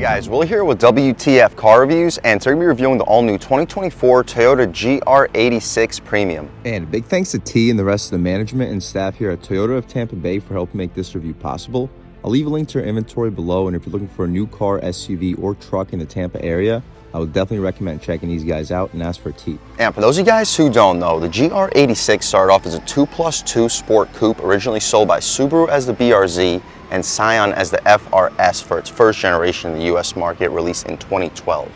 Hey guys, Will here with W.T.F car reviews, and today we're reviewing the all-new 2024 Toyota GR86 Premium. And big thanks to T and the rest of the management and staff here at Toyota of Tampa Bay for helping make this review possible. I'll leave a link to our inventory below, and if you're looking for a new car, SUV, or truck in the Tampa area, I would definitely recommend checking these guys out and ask for T. And for those of you guys who don't know, the GR86 started off as a 2+2 sport coupe, originally sold by Subaru as the BRZ and Scion as the FRS for its first generation in the US market, released in 2012.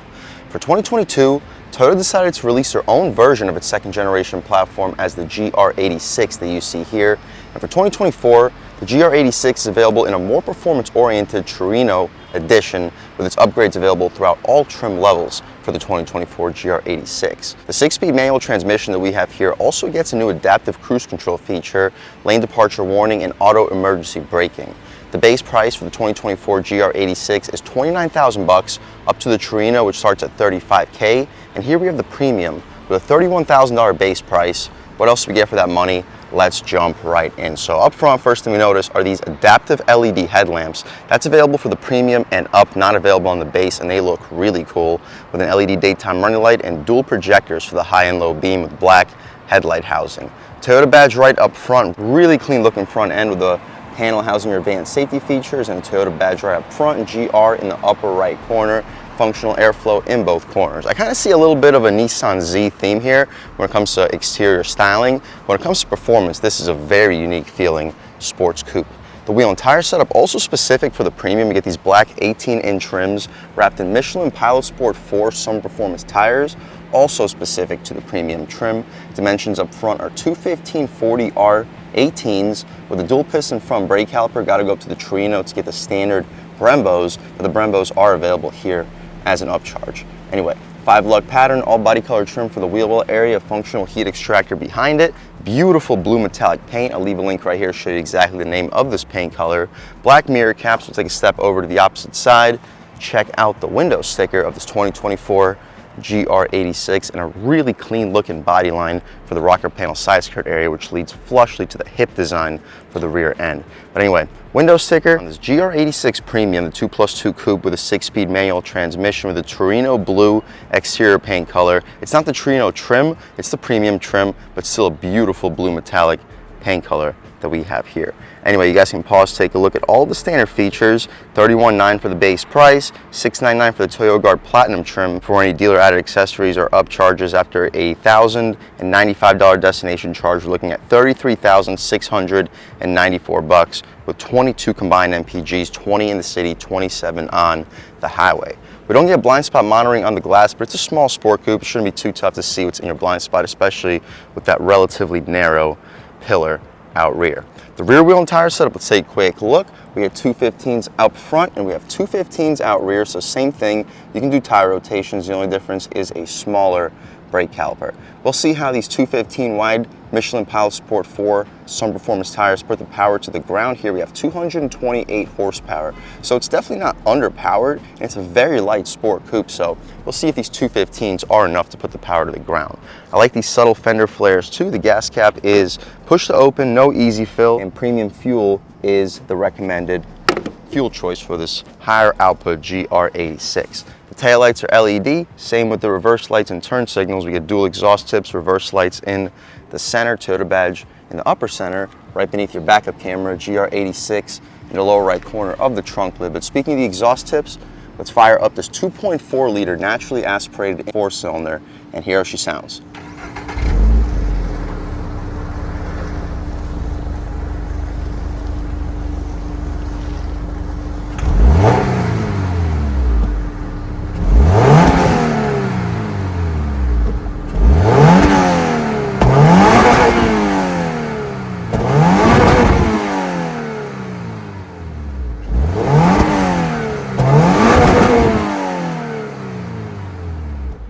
For 2022, Toyota decided to release their own version of its second generation platform as the GR86 that you see here. And for 2024, the GR86 is available in a more performance-oriented Torino edition, with its upgrades available throughout all trim levels for the 2024 GR86. The 6-speed manual transmission that we have here also gets a new adaptive cruise control feature, lane departure warning, and auto emergency braking. The base price for the 2024 GR86 is $29,000 up to the Torino, which starts at $35K. And here we have the Premium with a $31,000 base price. What else do we get for that money? Let's jump right in. So up front, first thing we notice are these adaptive LED headlamps. That's available for the Premium and up, not available on the base, and they look really cool with an LED daytime running light and dual projectors for the high and low beam with black headlight housing. Toyota badge right up front, really clean looking front end with a panel housing your advanced safety features, and a Toyota badge right up front, and GR in the upper right corner. Functional airflow in both corners. I kind of see a little bit of a Nissan Z theme here when it comes to exterior styling. When it comes to performance, this is a very unique feeling sports coupe. The wheel and tire setup also specific for the Premium. You get these black 18-inch rims wrapped in Michelin Pilot Sport 4 Summer Performance tires, also specific to the Premium trim. Dimensions up front are 215/40R 18s with a dual piston front brake caliper. Got to go up to the Torino to get the standard Brembos, but the Brembos are available here as an upcharge. Anyway, 5-lug pattern, all body color trim for the wheel well area, functional heat extractor behind it, beautiful blue metallic paint. I'll leave a link right here to show you exactly the name of this paint color. Black mirror caps. We'll take a step over to the opposite side. Check out the window sticker of this 2024 GR86 and a really clean looking body line for the rocker panel side skirt area, which leads flushly to the hip design for the rear end. But anyway, window sticker on this GR86 Premium, the 2+2 coupe with a 6-speed manual transmission with a Torino blue exterior paint color. It's not the Torino trim, it's the Premium trim, but still a beautiful blue metallic paint color that we have here. Anyway, you guys can pause, take a look at all the standard features. $31,900 for the base price, $699 for the Toyo Guard Platinum trim. For any dealer added accessories or upcharges after a $1,095 destination charge, we're looking at $33,694 with 22 combined MPGs, 20 in the city, 27 on the highway. We don't get blind spot monitoring on the glass, but it's a small sport coupe. It shouldn't be too tough to see what's in your blind spot, especially with that relatively narrow pillar out rear. The rear wheel and tire setup, let's take a quick look. We have 215s out front and we have 215s out rear, so same thing. You can do tire rotations. The only difference is a smaller brake caliper. We'll see how these 215 wide Michelin Pilot Sport 4 Summer Performance tires put the power to the ground. Here we have 228 horsepower, so it's definitely not underpowered, and it's a very light sport coupe, so we'll see if these 215s are enough to put the power to the ground. I like these subtle fender flares too. The gas cap is push to open, no easy fill, and premium fuel is the recommended fuel choice for this higher output GR86. The taillights are LED, same with the reverse lights and turn signals. We get dual exhaust tips, reverse lights in the center, Toyota badge in the upper center, right beneath your backup camera, GR86 in the lower right corner of the trunk lid. But speaking of the exhaust tips, let's fire up this 2.4 liter naturally aspirated 4-cylinder, and here she sounds.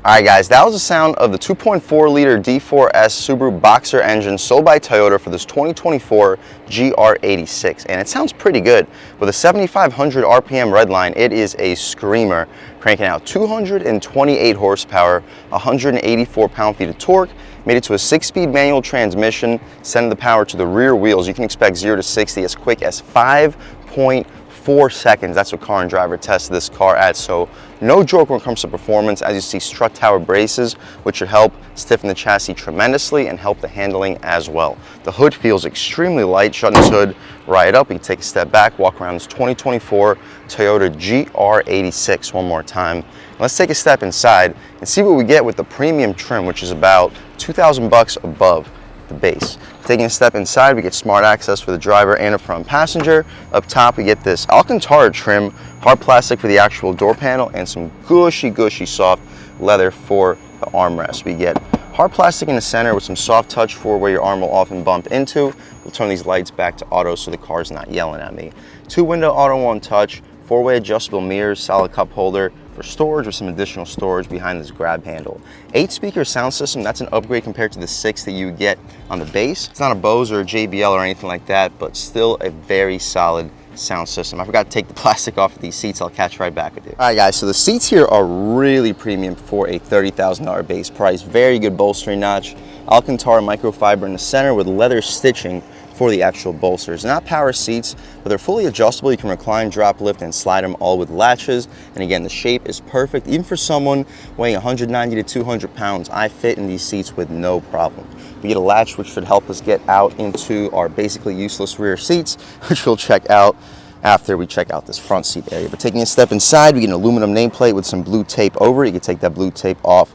Alright guys, that was the sound of the 2.4 liter D4S Subaru Boxer engine sold by Toyota for this 2024 GR86, and it sounds pretty good. With a 7,500 RPM redline, it is a screamer, cranking out 228 horsepower, 184 pound-feet of torque, made it to a 6-speed manual transmission, sending the power to the rear wheels. You can expect 0 to 60 as quick as 5.4 4 seconds. That's what Car and Driver tested this car at. So no joke when it comes to performance. As you see, strut tower braces, which should help stiffen the chassis tremendously and help the handling as well. The hood feels extremely light. Shutting this hood right up, we can take a step back, walk around this 2024 Toyota GR86 one more time. Let's take a step inside and see what we get with the premium trim, which is about 2,000 bucks above the base. Taking a step inside, we get smart access for the driver and a front passenger. Up top, we get this Alcantara trim, hard plastic for the actual door panel, and some gushy soft leather for the armrest. We get hard plastic in the center with some soft touch for where your arm will often bump into. We'll turn these lights back to auto so the car's not yelling at me. 2-window auto one touch, 4-way adjustable mirrors, solid cup holder for storage with some additional storage behind this grab handle. 8-speaker sound system, that's an upgrade compared to the 6 that you get on the base. It's not a Bose or a JBL or anything like that, but still a very solid sound system. I forgot to take the plastic off of these seats. I'll catch right back with you. All right, guys, so the seats here are really premium for a $30,000 base price. Very good bolstering notch. Alcantara microfiber in the center with leather stitching for the actual bolsters. Not power seats, but they're fully adjustable. You can recline, drop, lift, and slide them all with latches. And again, the shape is perfect. Even for someone weighing 190 to 200 pounds, I fit in these seats with no problem. We get a latch which should help us get out into our basically useless rear seats, which we'll check out after we check out this front seat area. But taking a step inside, we get an aluminum nameplate with some blue tape over it. You can take that blue tape off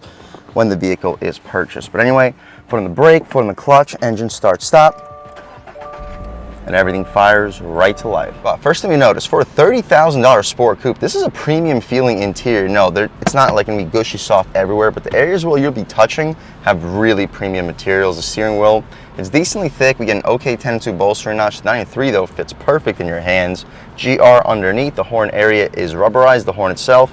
when the vehicle is purchased. But anyway, foot on the brake, foot on the clutch, engine start, stop, and everything fires right to life. But first thing we notice, for a $30,000 sport coupe, this is a premium feeling interior. No, it's not like gonna be gushy soft everywhere, but the areas where you'll be touching have really premium materials. The steering wheel, it's decently thick. We get an OK 10-2 bolstering notch. 93 though fits perfect in your hands. GR underneath, the horn area is rubberized. The horn itself,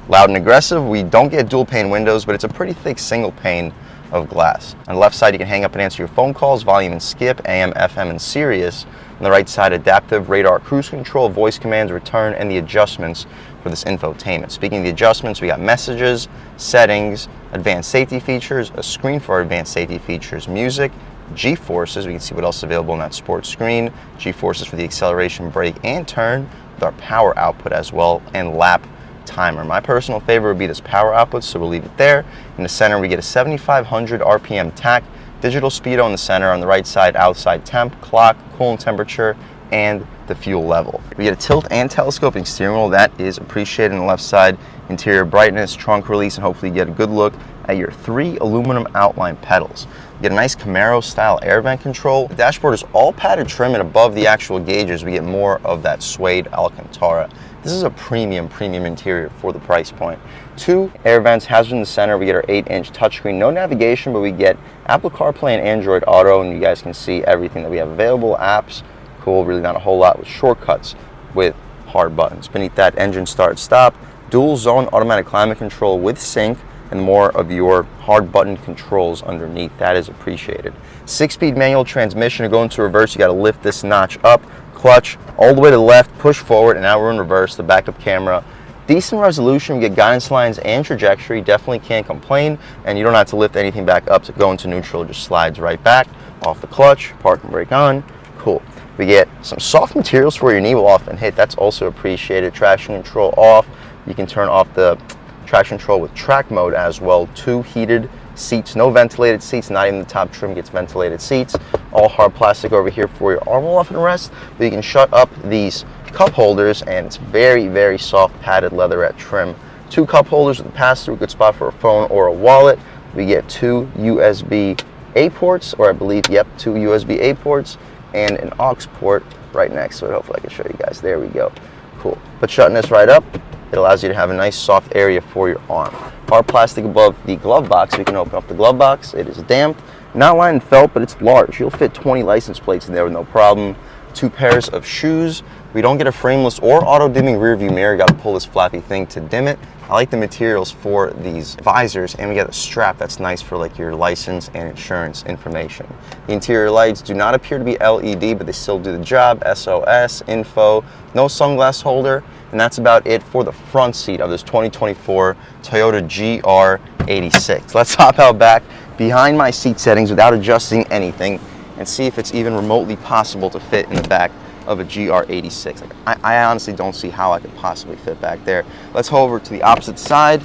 loud and aggressive. We don't get dual pane windows, but it's a pretty thick single pane of glass. On the left side, you can hang up and answer your phone calls, volume and skip, AM, FM, and Sirius. On the right side, adaptive radar cruise control, voice commands, return, and the adjustments for this infotainment. Speaking of the adjustments, we got messages, settings, advanced safety features, a screen for our advanced safety features, music, G-forces. We can see what else is available on that sports screen. G-forces for the acceleration, brake, and turn, with our power output as well, and lap timer. My personal favorite would be this power output, so we'll leave it there. In the center, we get a 7,500 RPM tach, digital speedo in the center. On the right side, outside temp, clock, coolant temperature, and the fuel level. We get a tilt and telescoping steering wheel. That is appreciated. On the left side, interior brightness, trunk release, and hopefully you get a good look at your 3 aluminum outline pedals. You get a nice Camaro style air vent control. The dashboard is all padded trim, and above the actual gauges, we get more of that suede Alcantara. This is a premium interior for the price point. 2 air vents, hazard in the center. We get our 8-inch touchscreen. No navigation, but we get Apple CarPlay and Android Auto, and you guys can see everything that we have available. Apps, cool, really not a whole lot with shortcuts with hard buttons. Beneath that, engine start, stop, dual zone automatic climate control with sync, and more of your hard button controls underneath. That is appreciated. 6-speed manual transmission. To go into reverse, you got to lift this notch up, clutch all the way to the left, push forward, and now we're in reverse. The backup camera, decent resolution. We get guidance lines and trajectory. Definitely can't complain, and you don't have to lift anything back up to go into neutral. It just slides right back off the clutch, park and brake on. Cool. We get some soft materials for your knee will often hit. That's also appreciated. Traction control off. You can turn off the traction control with track mode as well. 2 heated seats, no ventilated seats. Not even the top trim gets ventilated seats. All hard plastic over here for your arm will often rest, but you can shut up these cup holders, and it's very soft padded leatherette trim. 2 cup holders with a pass-through, good spot for a phone or a wallet. We get 2 USB-A ports, or I believe, yep, 2 USB-A ports, and an aux port right next to it. Hopefully I can show you guys. There we go. Cool. But shutting this right up, it allows you to have a nice soft area for your arm. Hard plastic above the glove box. We can open up the glove box. It is damped, not lined in felt, but it's large. You'll fit 20 license plates in there with no problem. 2 pairs of shoes. We don't get a frameless or auto dimming rear view mirror. Got to pull this flappy thing to dim it. I like the materials for these visors, and we got a strap that's nice for like your license and insurance information. The interior lights do not appear to be LED, but they still do the job. SOS, info, no sunglass holder, and that's about it for the front seat of this 2024 Toyota GR86. Let's hop out back behind my seat settings without adjusting anything and see if it's even remotely possible to fit in the back of a GR86. Like, I honestly don't see how I could possibly fit back there. Let's go over to the opposite side,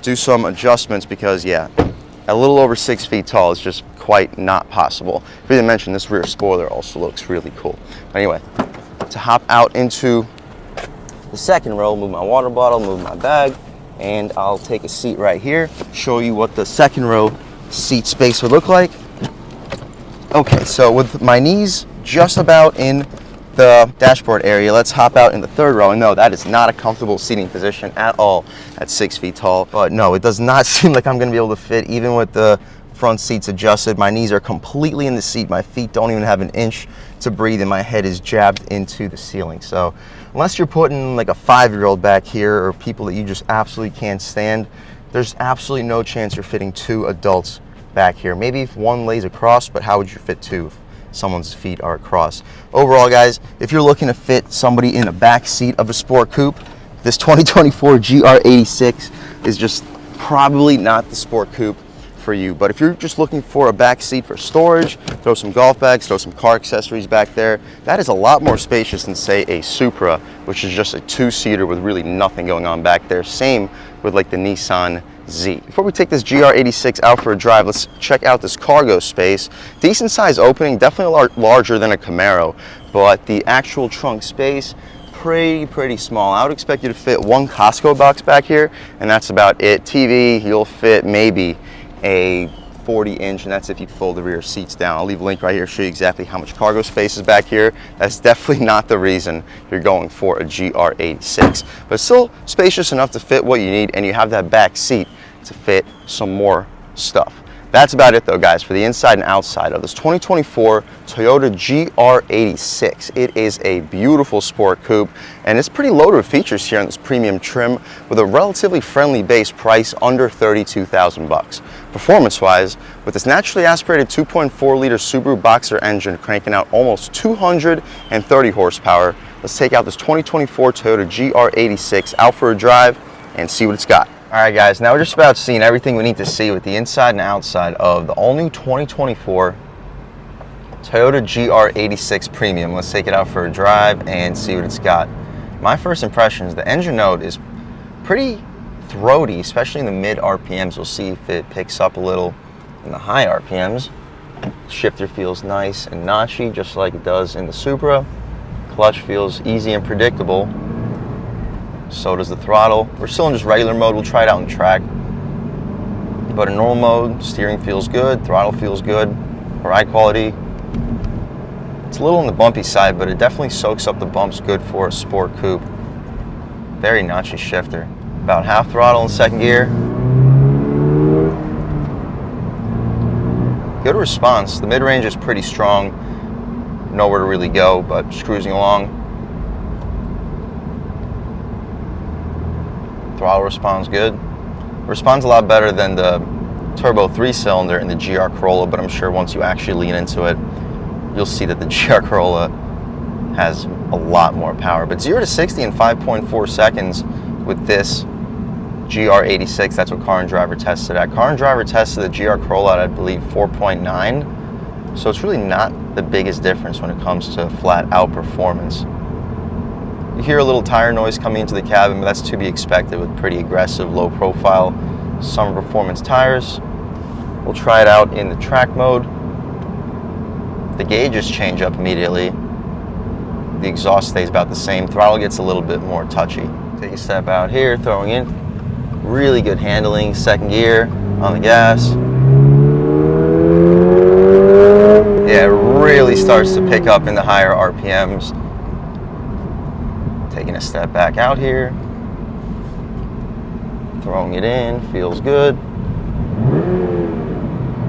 do some adjustments, because yeah, a little over 6 feet tall is just quite not possible. I didn't mention this rear spoiler also looks really cool. But anyway, to hop out into the second row, move my water bottle, move my bag, and I'll take a seat right here, show you what the second row seat space would look like. Okay, so with my knees just about in the dashboard area, let's hop out in the third row. And no, that is not a comfortable seating position at all at 6 feet tall. But no, it does not seem like I'm gonna be able to fit even with the front seats adjusted. My knees are completely in the seat. My feet don't even have an inch to breathe, and my head is jabbed into the ceiling. So unless you're putting like a 5-year-old back here or people that you just absolutely can't stand, there's absolutely no chance you're fitting 2 adults back here. Maybe if one lays across, but how would you fit 2 if someone's feet are across? Overall, guys, if you're looking to fit somebody in the back seat of a sport coupe, this 2024 GR86 is just probably not the sport coupe for you. But if you're just looking for a back seat for storage, throw some golf bags, throw some car accessories back there, that is a lot more spacious than, say, a Supra, which is just a 2-seater with really nothing going on back there. Same with like the Nissan Z. Before we take this GR86 out for a drive, let's check out this cargo space. Decent size opening, definitely larger than a Camaro, but the actual trunk space, pretty small. I would expect you to fit 1 Costco box back here, and that's about it. TV, you'll fit maybe a 40-inch, and that's if you fold the rear seats down. I'll leave a link right here to show you exactly how much cargo space is back here. That's definitely not the reason you're going for a GR86, but still spacious enough to fit what you need, and you have that back seat to fit some more stuff. That's about it though, guys, for the inside and outside of this 2024 Toyota GR86. It is a beautiful sport coupe, and it's pretty loaded with features here in this premium trim with a relatively friendly base price under $32,000. Performance-wise, with this naturally aspirated 2.4-liter Subaru Boxer engine cranking out almost 230 horsepower, let's take out this 2024 Toyota GR86 out for a drive and see what it's got. All right, guys, now we're just about seeing everything we need to see with the inside and outside of the all-new 2024 Toyota GR86 Premium. Let's take it out for a drive and see what it's got. My first impressions, the engine note is pretty throaty, especially in the mid RPMs. You'll see if it picks up a little in the high RPMs. Shifter feels nice and notchy, just like it does in the Supra. Clutch feels easy and predictable. So does the throttle. We're still in just regular mode. We'll try it out in track. But in normal mode, steering feels good, throttle feels good. Ride quality, it's a little on the bumpy side, but it definitely soaks up the bumps good for a sport coupe. Very notchy shifter. About half throttle in second gear. Good response. The mid-range is pretty strong. Nowhere to really go, but just cruising along. Throttle responds good. Responds a lot better than the turbo 3-cylinder in the GR Corolla, but I'm sure once you actually lean into it, you'll see that the GR Corolla has a lot more power. But 0 to 60 in 5.4 seconds with this GR86. That's what Car and Driver tested at. Car and Driver tested the GR Corolla at, I believe, 4.9. So it's really not the biggest difference when it comes to flat out performance. You hear a little tire noise coming into the cabin, but that's to be expected with pretty aggressive, low-profile summer performance tires. We'll try it out in the track mode. The gauges change up immediately. The exhaust stays about the same. Throttle gets a little bit more touchy. Take a step out here, throwing in. Really good handling. Second gear on the gas. Yeah, it really starts to pick up in the higher RPMs. Taking a step back out here, throwing it in, feels good,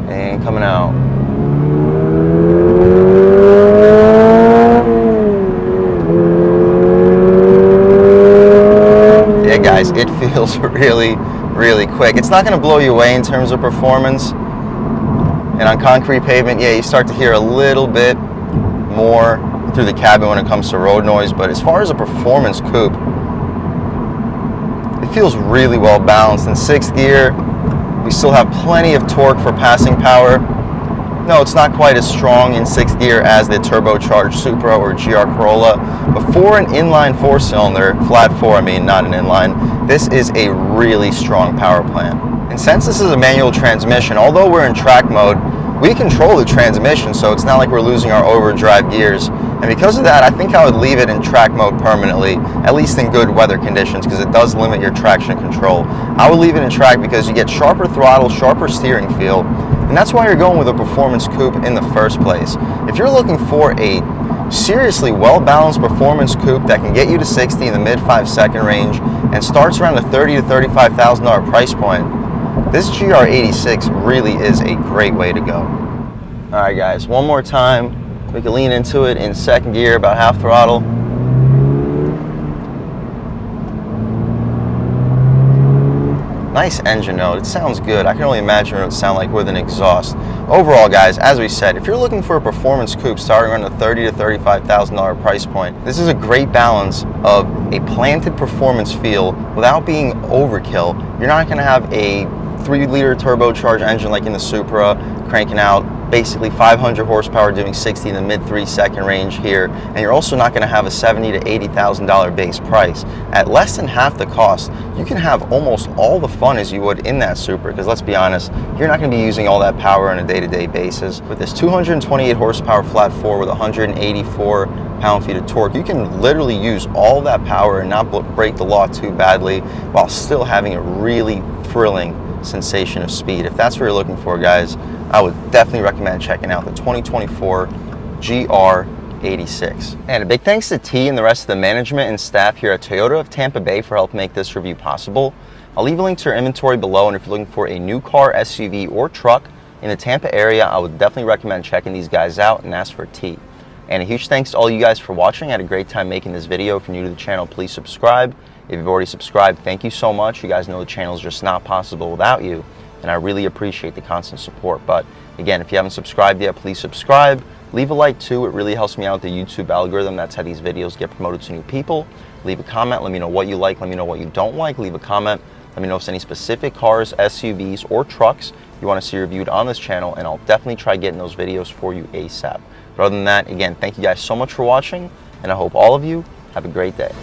and coming out. Yeah, guys, it feels really quick. It's not going to blow you away in terms of performance, and on concrete pavement, yeah, you start to hear a little bit more through the cabin when it comes to road noise, but as far as a performance coupe, it feels really well balanced. In 6th gear, we still have plenty of torque for passing power. No, it's not quite as strong in 6th gear as the turbocharged Supra or GR Corolla, but for an inline 4-cylinder, flat 4 I mean, not an inline, this is a really strong power plant. And since this is a manual transmission, although we're in track mode, we control the transmission, so it's not like we're losing our overdrive gears. And because of that, I think I would leave it in track mode permanently, at least in good weather conditions, because it does limit your traction control. I would leave it in track because you get sharper throttle, sharper steering feel, and that's why you're going with a performance coupe in the first place. If you're looking for a seriously well-balanced performance coupe that can get you to 60 in the mid 5-second range and starts around the $30,000 to $35,000 price point, this GR86 really is a great way to go. All right, guys, one more time. We can lean into it in 2nd gear, about half throttle. Nice engine note. It sounds good. I can only imagine what it would sound like with an exhaust. Overall, guys, as we said, if you're looking for a performance coupe starting around the $30,000 to $35,000 price point, this is a great balance of a planted performance feel without being overkill. You're not going to have a 3-liter turbocharged engine like in the Supra, cranking out basically 500 horsepower doing 60 in the mid 3-second range here, and you're also not going to have a $70,000 to $80,000 base price. At less than half the cost, you can have almost all the fun as you would in that Supra, because let's be honest, you're not going to be using all that power on a day-to-day basis. With this 228 horsepower flat 4 with 184 pound-feet of torque, you can literally use all that power and not break the law too badly while still having a really thrilling sensation of speed. If that's what you're looking for, guys, I would definitely recommend checking out the 2024 GR86. And a big thanks to T and the rest of the management and staff here at Toyota of Tampa Bay for helping make this review possible. I'll leave a link to your inventory below, and if you're looking for a new car, SUV, or truck in the Tampa area, I would definitely recommend checking these guys out and ask for T. And a huge thanks to all you guys for watching. I had a great time making this video. If you're new to the channel, please subscribe. If you've already subscribed, thank you so much. You guys know the channel is just not possible without you, and I really appreciate the constant support. But again, if you haven't subscribed yet, please subscribe. Leave a like too. It really helps me out with the YouTube algorithm. That's how these videos get promoted to new people. Leave a comment. Let me know what you like. Let me know what you don't like. Leave a comment. Let me know if there's any specific cars, SUVs, or trucks you want to see reviewed on this channel, and I'll definitely try getting those videos for you ASAP. But other than that, again, thank you guys so much for watching, and I hope all of you have a great day.